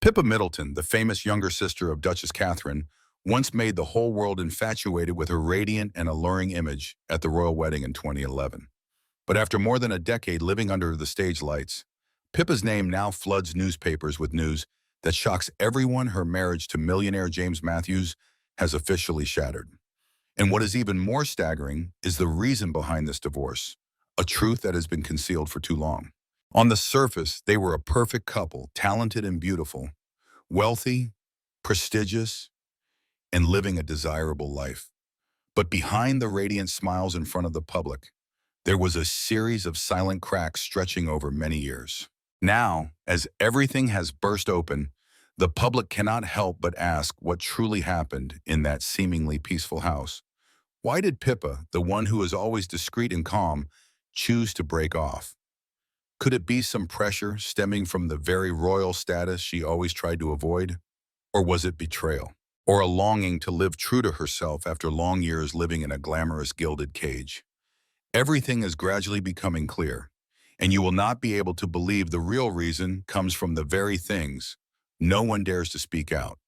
Pippa Middleton, the famous younger sister of Duchess Catherine, once made the whole world infatuated with her radiant and alluring image at the royal wedding in 2011. But after more than a decade living under the stage lights, Pippa's name now floods newspapers with news that shocks everyone. Her marriage to millionaire James Matthews has officially shattered. And what is even more staggering is the reason behind this divorce, a truth that has been concealed for too long. On the surface, they were a perfect couple, talented and beautiful, wealthy, prestigious, and living a desirable life. But behind the radiant smiles in front of the public, there was a series of silent cracks stretching over many years. Now, as everything has burst open, the public cannot help but ask what truly happened in that seemingly peaceful house. Why did Pippa, the one who is always discreet and calm, choose to break off? Could it be some pressure stemming from the very royal status she always tried to avoid? Or was it betrayal? Or a longing to live true to herself after long years living in a glamorous gilded cage? Everything is gradually becoming clear, and you will not be able to believe the real reason comes from the very things no one dares to speak out.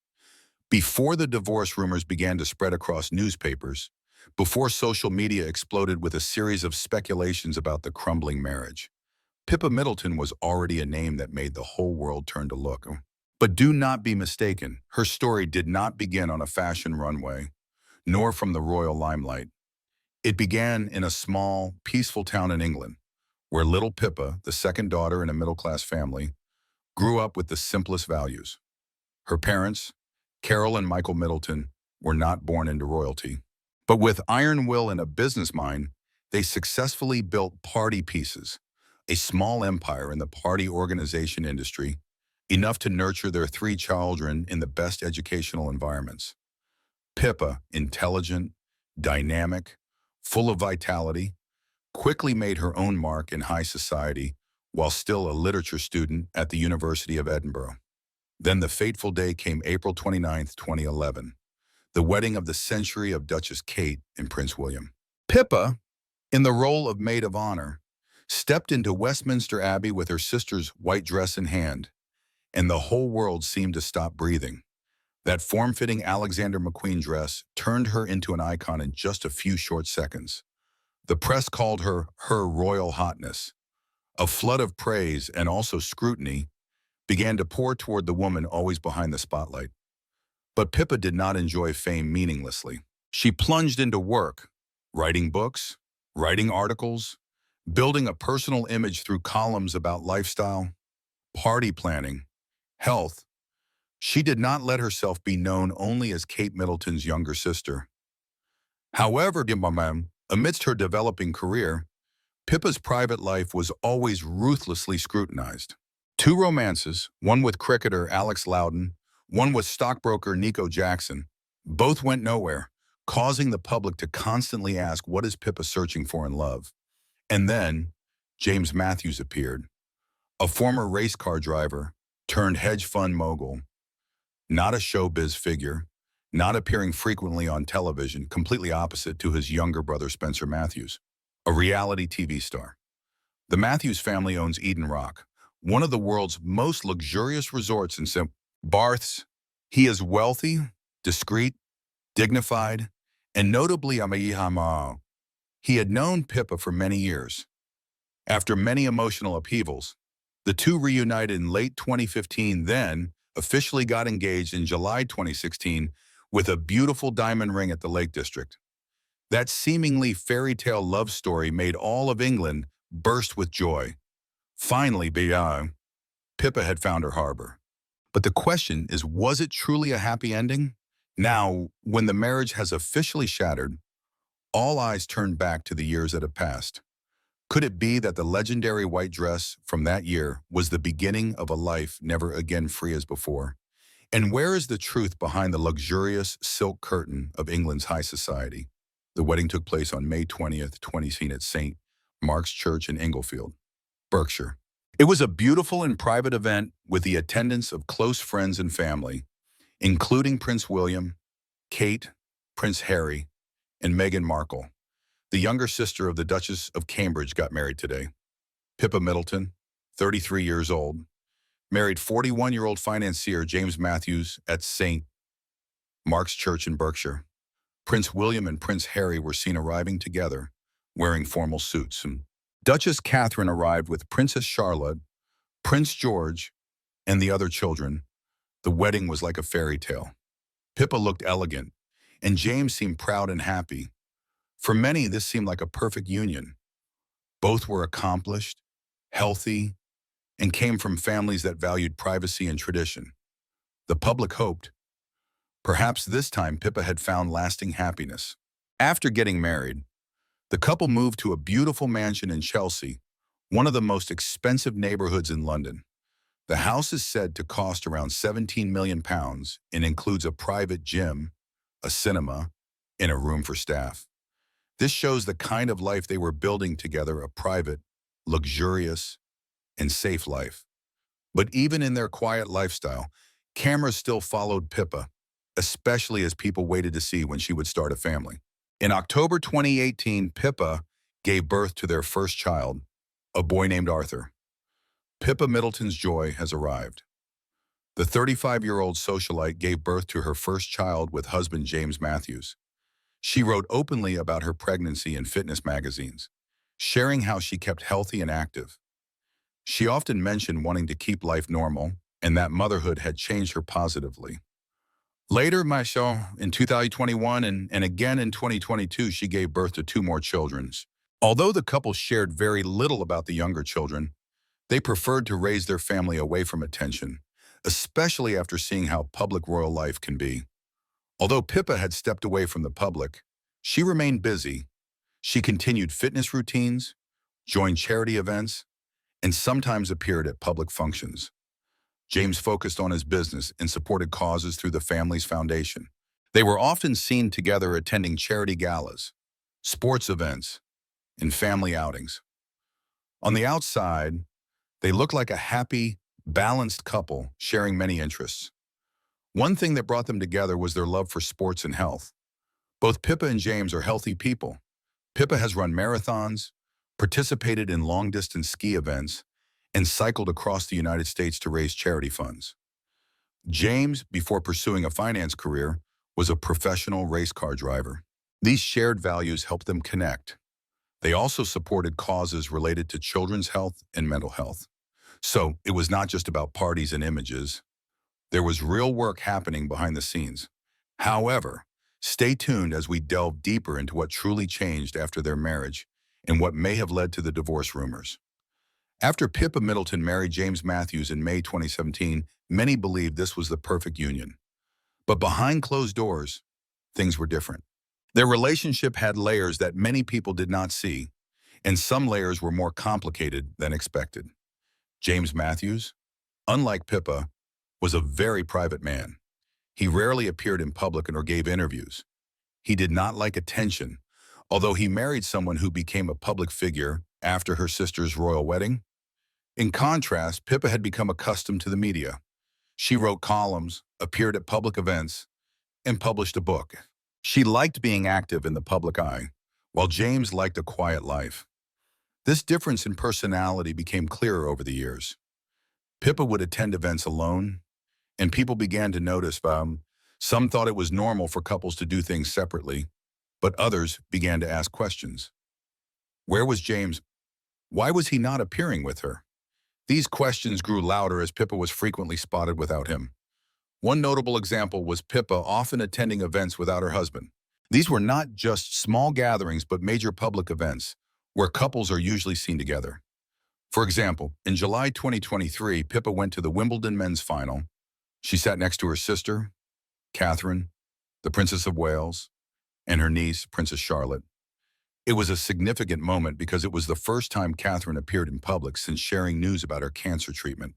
Before the divorce rumors began to spread across newspapers, before social media exploded with a series of speculations about the crumbling marriage, Pippa Middleton was already a name that made the whole world turn to look. But do not be mistaken, her story did not begin on a fashion runway, nor from the royal limelight. It began in a small, peaceful town in England, where little Pippa, the second daughter in a middle-class family, grew up with the simplest values. Her parents, Carol and Michael Middleton, were not born into royalty. But with iron will and a business mind, they successfully built Party Pieces, a small empire in the party organization industry, enough to nurture their three children in the best educational environments. Pippa, intelligent, dynamic, full of vitality, quickly made her own mark in high society while still a literature student at the University of Edinburgh. Then the fateful day came, April 29, 2011, the wedding of the century of Duchess Kate and Prince William. Pippa, in the role of maid of honor, stepped into Westminster Abbey with her sister's white dress in hand, and the whole world seemed to stop breathing. That form-fitting Alexander McQueen dress turned her into an icon in just a few short seconds. The press called her royal hotness. A flood of praise and also scrutiny began to pour toward the woman always behind the spotlight. But Pippa did not enjoy fame meaninglessly. She plunged into work, writing books, writing articles, building a personal image through columns about lifestyle, party planning, health. She did not let herself be known only as Kate Middleton's younger sister. However, amidst her developing career, Pippa's private life was always ruthlessly scrutinized. Two romances, one with cricketer Alex Loudon, one with stockbroker Nico Jackson, both went nowhere, causing the public to constantly ask, what is Pippa searching for in love? And then, James Matthews appeared, a former race car driver turned hedge fund mogul, not a showbiz figure, not appearing frequently on television, completely opposite to his younger brother Spencer Matthews, a reality TV star. The Matthews family owns Eden Rock, one of the world's most luxurious resorts in St. Barths. He is wealthy, discreet, dignified, and notably Amayihama. He had known Pippa for many years. After many emotional upheavals, the two reunited in late 2015, then officially got engaged in July 2016 with a beautiful diamond ring at the Lake District. That seemingly fairy tale love story made all of England burst with joy. Finally, Pippa had found her harbor. But the question is, was it truly a happy ending? Now, when the marriage has officially shattered, all eyes turn back to the years that have passed. Could it be that the legendary white dress from that year was the beginning of a life never again free as before? And where is the truth behind the luxurious silk curtain of England's high society? The wedding took place on May 20th, 2016 at St. Mark's Church in Inglefield, Berkshire. It was a beautiful and private event with the attendance of close friends and family, including Prince William, Kate, Prince Harry, and Meghan Markle. The younger sister of the Duchess of Cambridge got married today. Pippa Middleton, 33 years old, married 41-year-old financier James Matthews at St. Mark's Church in Berkshire. Prince William and Prince Harry were seen arriving together, wearing formal suits. And Duchess Catherine arrived with Princess Charlotte, Prince George, and the other children. The wedding was like a fairy tale. Pippa looked elegant, and James seemed proud and happy. For many, this seemed like a perfect union. Both were accomplished, healthy, and came from families that valued privacy and tradition. The public hoped. Perhaps this time Pippa had found lasting happiness. After getting married, the couple moved to a beautiful mansion in Chelsea, one of the most expensive neighborhoods in London. The house is said to cost around £17 million and includes a private gym, a cinema, and a room for staff. This shows the kind of life they were building together, a private, luxurious, and safe life. But even in their quiet lifestyle, cameras still followed Pippa, especially as people waited to see when she would start a family. In October 2018, Pippa gave birth to their first child, a boy named Arthur. Pippa Middleton's joy has arrived. The 35-year-old socialite gave birth to her first child with husband James Matthews. She wrote openly about her pregnancy in fitness magazines, sharing how she kept healthy and active. She often mentioned wanting to keep life normal and that motherhood had changed her positively. Later, in 2021 and again in 2022, she gave birth to two more children. Although the couple shared very little about the younger children, they preferred to raise their family away from attention, especially after seeing how public royal life can be. Although Pippa had stepped away from the public, she remained busy. She continued fitness routines, joined charity events, and sometimes appeared at public functions. James focused on his business and supported causes through the family's foundation. They were often seen together attending charity galas, sports events, and family outings. On the outside, they looked like a happy, balanced couple sharing many interests. One thing that brought them together was their love for sports and health. Both Pippa and James are healthy people. Pippa has run marathons, participated in long-distance ski events, and cycled across the United States to raise charity funds. James, before pursuing a finance career, was a professional race car driver. These shared values helped them connect. They also supported causes related to children's health and mental health. So it was not just about parties and images. There was real work happening behind the scenes. However, stay tuned as we delve deeper into what truly changed after their marriage and what may have led to the divorce rumors. After Pippa Middleton married James Matthews in May 2017, many believed this was the perfect union. But behind closed doors, things were different. Their relationship had layers that many people did not see, and some layers were more complicated than expected. James Matthews, unlike Pippa, was a very private man. He rarely appeared in public or gave interviews. He did not like attention, although he married someone who became a public figure after her sister's royal wedding. In contrast, Pippa had become accustomed to the media. She wrote columns, appeared at public events, and published a book. She liked being active in the public eye, while James liked a quiet life. This difference in personality became clearer over the years. Pippa would attend events alone, and people began to notice some thought it was normal for couples to do things separately, but others began to ask questions. Where was James? Why was he not appearing with her? These questions grew louder as Pippa was frequently spotted without him. One notable example was Pippa often attending events without her husband. These were not just small gatherings, but major public events where couples are usually seen together. For example, in July 2023, Pippa went to the Wimbledon men's final. She sat next to her sister, Catherine, the Princess of Wales, and her niece, Princess Charlotte. It was a significant moment because it was the first time Catherine appeared in public since sharing news about her cancer treatment.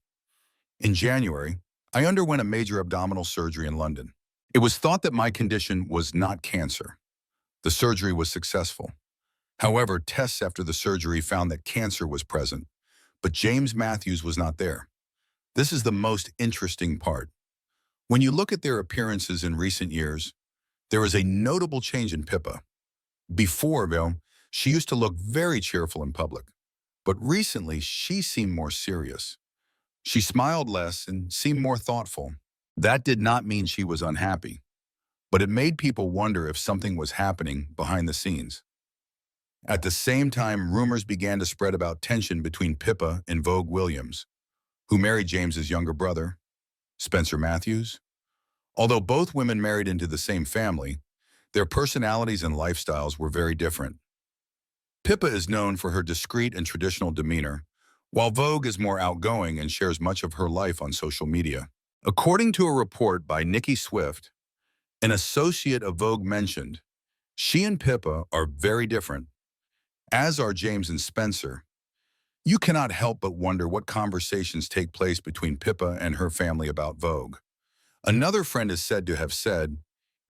In January, I underwent a major abdominal surgery in London. It was thought that my condition was not cancer. The surgery was successful. However, tests after the surgery found that cancer was present, but James Matthews was not there. This is the most interesting part. When you look at their appearances in recent years, there is a notable change in Pippa. Before, she used to look very cheerful in public, but recently she seemed more serious. She smiled less and seemed more thoughtful. That did not mean she was unhappy, but it made people wonder if something was happening behind the scenes. At the same time, rumors began to spread about tension between Pippa and Vogue Williams, who married James's younger brother, Spencer Matthews. Although both women married into the same family, their personalities and lifestyles were very different. Pippa is known for her discreet and traditional demeanor, while Vogue is more outgoing and shares much of her life on social media. According to a report by Nikki Swift, an associate of Vogue mentioned, she and Pippa are very different, as are James and Spencer. You cannot help but wonder what conversations take place between Pippa and her family about Vogue. Another friend is said to have said,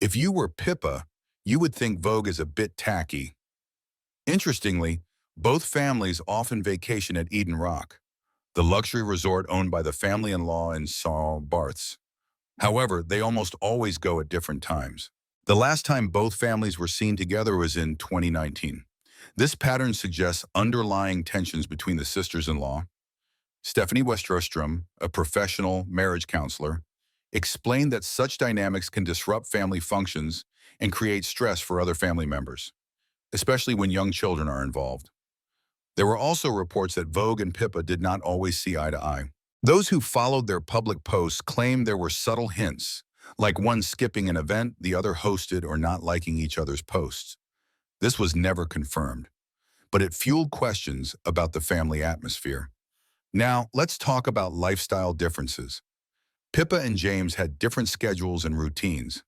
if you were Pippa, you would think Vogue is a bit tacky. Interestingly, both families often vacation at Eden Rock, the luxury resort owned by the family-in-law in St. Barths. However, they almost always go at different times. The last time both families were seen together was in 2019. This pattern suggests underlying tensions between the sisters-in-law. Stephanie Westerstrom, a professional marriage counselor, explained that such dynamics can disrupt family functions and create stress for other family members, especially when young children are involved. There were also reports that Vogue and Pippa did not always see eye to eye. Those who followed their public posts claimed there were subtle hints, like one skipping an event, the other hosted, or not liking each other's posts. This was never confirmed, but it fueled questions about the family atmosphere. Now, let's talk about lifestyle differences. Pippa and James had different schedules and routines.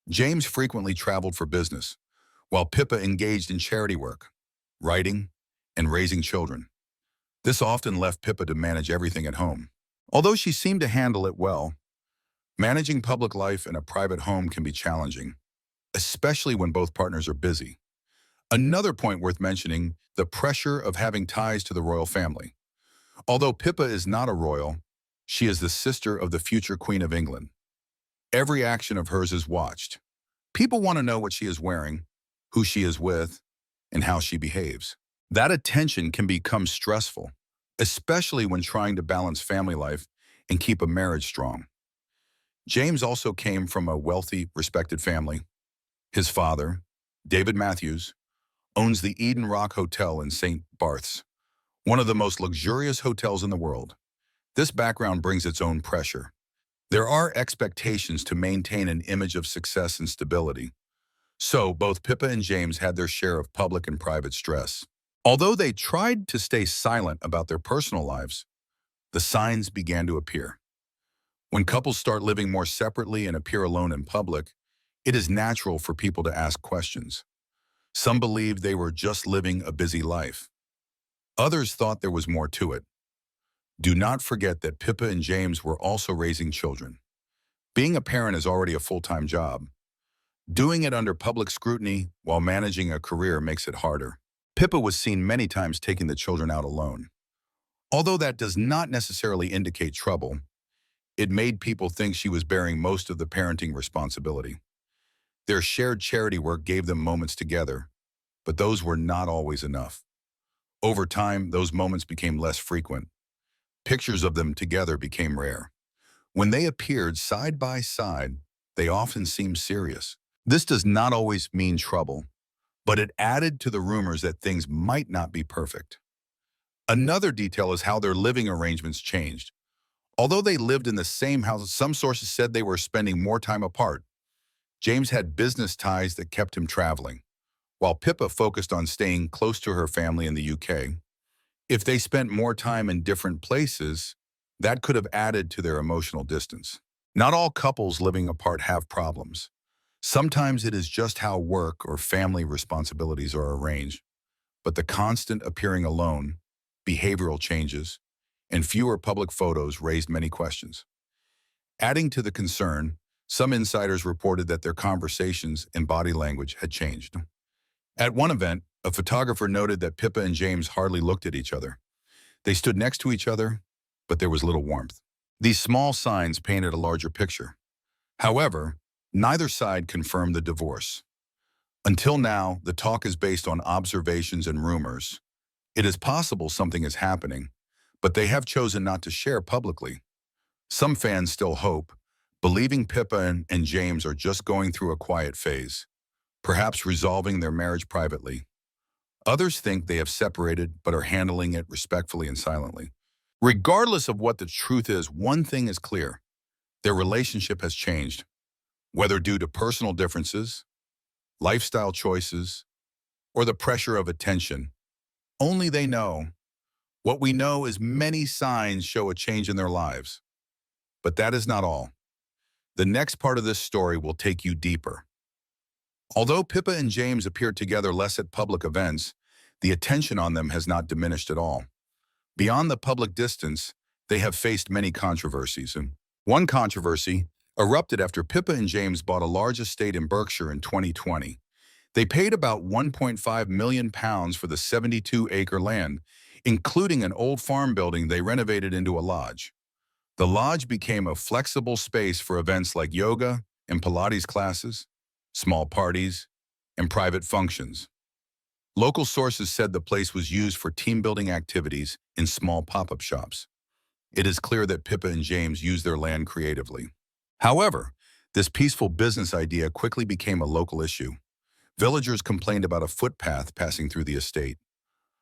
James frequently traveled for business, while Pippa engaged in charity work, writing, and raising children. This often left Pippa to manage everything at home. Although she seemed to handle it well, managing public life in a private home can be challenging, especially when both partners are busy. Another point worth mentioning, the pressure of having ties to the royal family. Although Pippa is not a royal, she is the sister of the future Queen of England. Every action of hers is watched. People want to know what she is wearing, who she is with, and how she behaves. That attention can become stressful, especially when trying to balance family life and keep a marriage strong. James also came from a wealthy, respected family. His father, David Matthews, owns the Eden Rock Hotel in St. Barths, one of the most luxurious hotels in the world. This background brings its own pressure. There are expectations to maintain an image of success and stability. So both Pippa and James had their share of public and private stress. Although they tried to stay silent about their personal lives, the signs began to appear. When couples start living more separately and appear alone in public, it is natural for people to ask questions. Some believed they were just living a busy life. Others thought there was more to it. Do not forget that Pippa and James were also raising children. Being a parent is already a full-time job. Doing it under public scrutiny while managing a career makes it harder. Pippa was seen many times taking the children out alone. Although that does not necessarily indicate trouble, it made people think she was bearing most of the parenting responsibility. Their shared charity work gave them moments together, but those were not always enough. Over time, those moments became less frequent. Pictures of them together became rare. When they appeared side by side, they often seemed serious. This does not always mean trouble, but it added to the rumors that things might not be perfect. Another detail is how their living arrangements changed. Although they lived in the same house, some sources said they were spending more time apart. James had business ties that kept him traveling, while Pippa focused on staying close to her family in the UK. If they spent more time in different places, that could have added to their emotional distance. Not all couples living apart have problems. Sometimes it is just how work or family responsibilities are arranged, but the constant appearing alone, behavioral changes, and fewer public photos raised many questions. Adding to the concern, some insiders reported that their conversations and body language had changed. At one event, a photographer noted that Pippa and James hardly looked at each other. They stood next to each other, but there was little warmth. These small signs painted a larger picture. However, neither side confirmed the divorce. Until now, the talk is based on observations and rumors. It is possible something is happening, but they have chosen not to share publicly. Some fans still hope, believing Pippa and James are just going through a quiet phase, perhaps resolving their marriage privately. Others think they have separated but are handling it respectfully and silently. Regardless of what the truth is, one thing is clear. Their relationship has changed, whether due to personal differences, lifestyle choices, or the pressure of attention. Only they know. What we know is many signs show a change in their lives. But that is not all. The next part of this story will take you deeper. Although Pippa and James appeared together less at public events, the attention on them has not diminished at all. Beyond the public distance, they have faced many controversies, and one controversy erupted after Pippa and James bought a large estate in Berkshire in 2020. They paid about £1.5 million for the 72-acre land, including an old farm building they renovated into a lodge. The lodge became a flexible space for events like yoga and Pilates classes, small parties, and private functions. Local sources said the place was used for team-building activities in small pop-up shops. It is clear that Pippa and James used their land creatively. However, this peaceful business idea quickly became a local issue. Villagers complained about a footpath passing through the estate.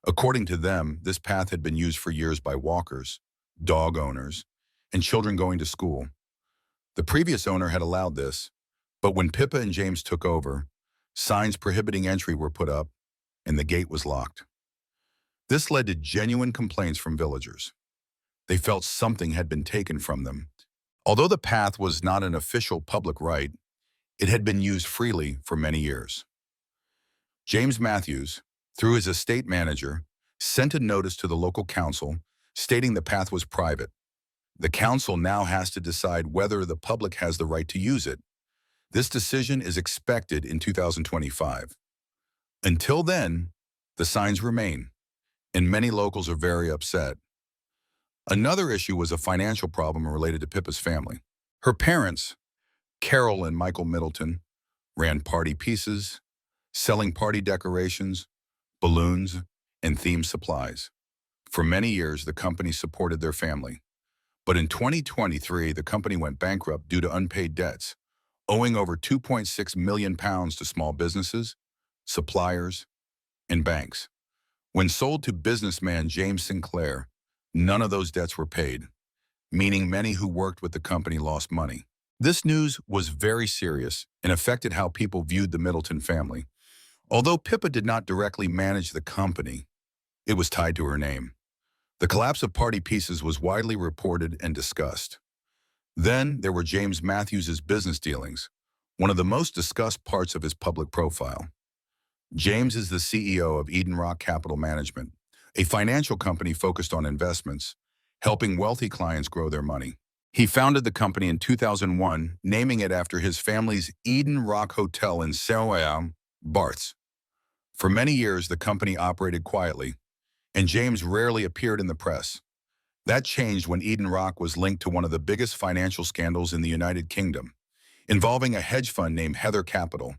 According to them, this path had been used for years by walkers, dog owners, and children going to school. The previous owner had allowed this, but when Pippa and James took over, signs prohibiting entry were put up, and the gate was locked. This led to genuine complaints from villagers. They felt something had been taken from them. Although the path was not an official public right, it had been used freely for many years. James Matthews, through his estate manager, sent a notice to the local council stating the path was private. The council now has to decide whether the public has the right to use it. This decision is expected in 2025. Until then, the signs remain, and many locals are very upset. Another issue was a financial problem related to Pippa's family. Her parents, Carol and Michael Middleton, ran party pieces, selling party decorations, balloons, and themed supplies. For many years, the company supported their family. But in 2023, the company went bankrupt due to unpaid debts, owing over £2.6 million to small businesses, suppliers, and banks. When sold to businessman James Sinclair, none of those debts were paid, meaning many who worked with the company lost money. This news was very serious and affected how people viewed the Middleton family. Although Pippa did not directly manage the company, it was tied to her name. The collapse of party pieces was widely reported and discussed. Then there were James Matthews' business dealings, one of the most discussed parts of his public profile. James is the CEO of Eden Rock Capital Management, a financial company focused on investments, helping wealthy clients grow their money. He founded the company in 2001, naming it after his family's Eden Rock Hotel in Saint-Ouen, Barths. For many years, the company operated quietly, and James rarely appeared in the press. That changed when Eden Rock was linked to one of the biggest financial scandals in the United Kingdom, involving a hedge fund named Heather Capital,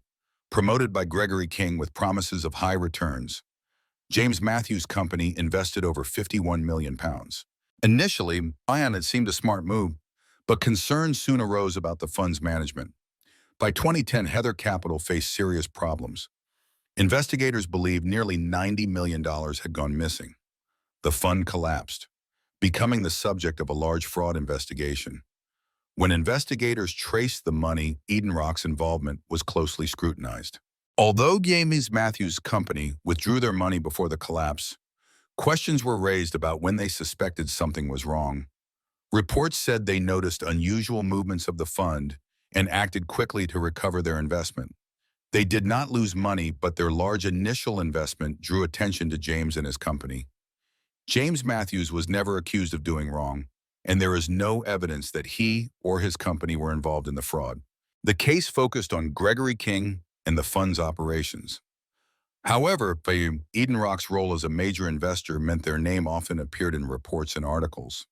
promoted by Gregory King with promises of high returns. James Matthews' company invested over £51 million. Initially, it seemed a smart move, but concerns soon arose about the fund's management. By 2010, Heather Capital faced serious problems. Investigators believed nearly $90 million had gone missing. The fund collapsed, becoming the subject of a large fraud investigation. When investigators traced the money, Eden Rock's involvement was closely scrutinized. Although James Matthews' company withdrew their money before the collapse, questions were raised about when they suspected something was wrong. Reports said they noticed unusual movements of the fund and acted quickly to recover their investment. They did not lose money, but their large initial investment drew attention to James and his company. James Matthews was never accused of doing wrong, and there is no evidence that he or his company were involved in the fraud. The case focused on Gregory King and the fund's operations. However, Eden Rock's role as a major investor meant their name often appeared in reports and articles.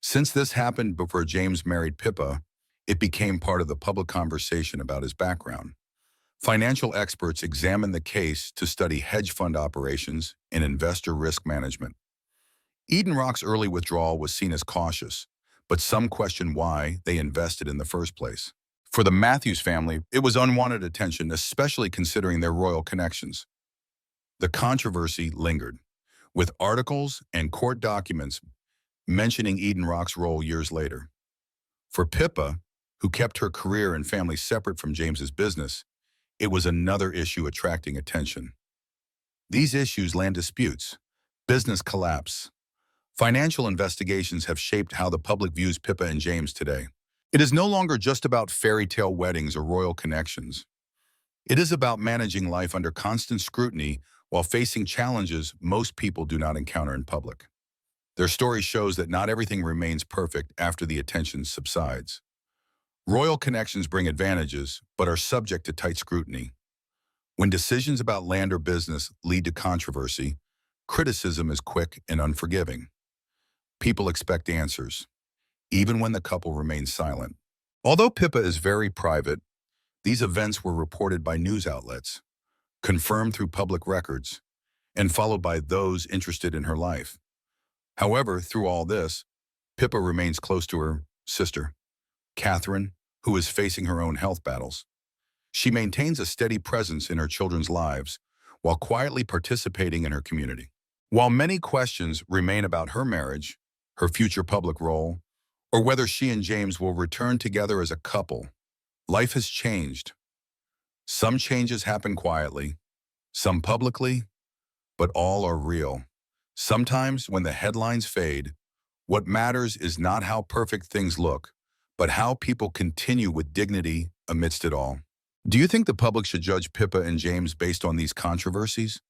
Since this happened before James married Pippa, it became part of the public conversation about his background. Financial experts examined the case to study hedge fund operations and investor risk management. Eden Rock's early withdrawal was seen as cautious, but some questioned why they invested in the first place. For the Matthews family, it was unwanted attention, especially considering their royal connections. The controversy lingered, with articles and court documents mentioning Eden Rock's role years later. For Pippa, who kept her career and family separate from James's business, it was another issue attracting attention. These issues land disputes, business collapse. Financial investigations have shaped how the public views Pippa and James today. It is no longer just about fairy tale weddings or royal connections. It is about managing life under constant scrutiny while facing challenges most people do not encounter in public. Their story shows that not everything remains perfect after the attention subsides. Royal connections bring advantages, but are subject to tight scrutiny. When decisions about land or business lead to controversy, criticism is quick and unforgiving. People expect answers, even when the couple remains silent. Although Pippa is very private, these events were reported by news outlets, confirmed through public records, and followed by those interested in her life. However, through all this, Pippa remains close to her sister, Catherine, who is facing her own health battles. She maintains a steady presence in her children's lives while quietly participating in her community. While many questions remain about her marriage, her future public role, or whether she and James will return together as a couple, life has changed. Some changes happen quietly, some publicly, but all are real. Sometimes, when the headlines fade, what matters is not how perfect things look, but how people continue with dignity amidst it all. Do you think the public should judge Pippa and James based on these controversies?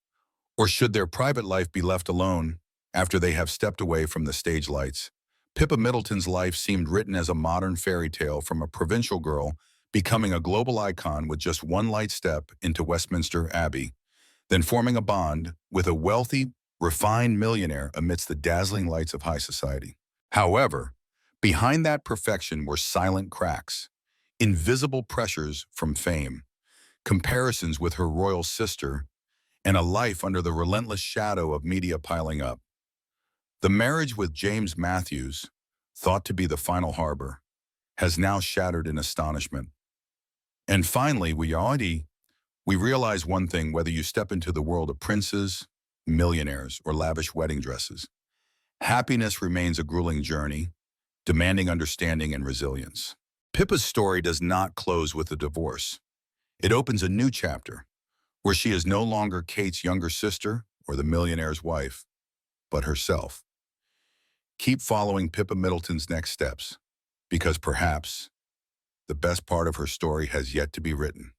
Or should their private life be left alone after they have stepped away from the stage lights? Pippa Middleton's life seemed written as a modern fairy tale, from a provincial girl becoming a global icon with just one light step into Westminster Abbey, then forming a bond with a wealthy, refined millionaire amidst the dazzling lights of high society. However, behind that perfection were silent cracks, invisible pressures from fame, comparisons with her royal sister, and a life under the relentless shadow of media piling up. The marriage with James Matthews, thought to be the final harbor, has now shattered in astonishment. And finally, we realize one thing: whether you step into the world of princes, millionaires, or lavish wedding dresses, happiness remains a grueling journey, demanding understanding and resilience. Pippa's story does not close with a divorce. It opens a new chapter, where she is no longer Kate's younger sister or the millionaire's wife, but herself. Keep following Pippa Middleton's next steps, because perhaps the best part of her story has yet to be written.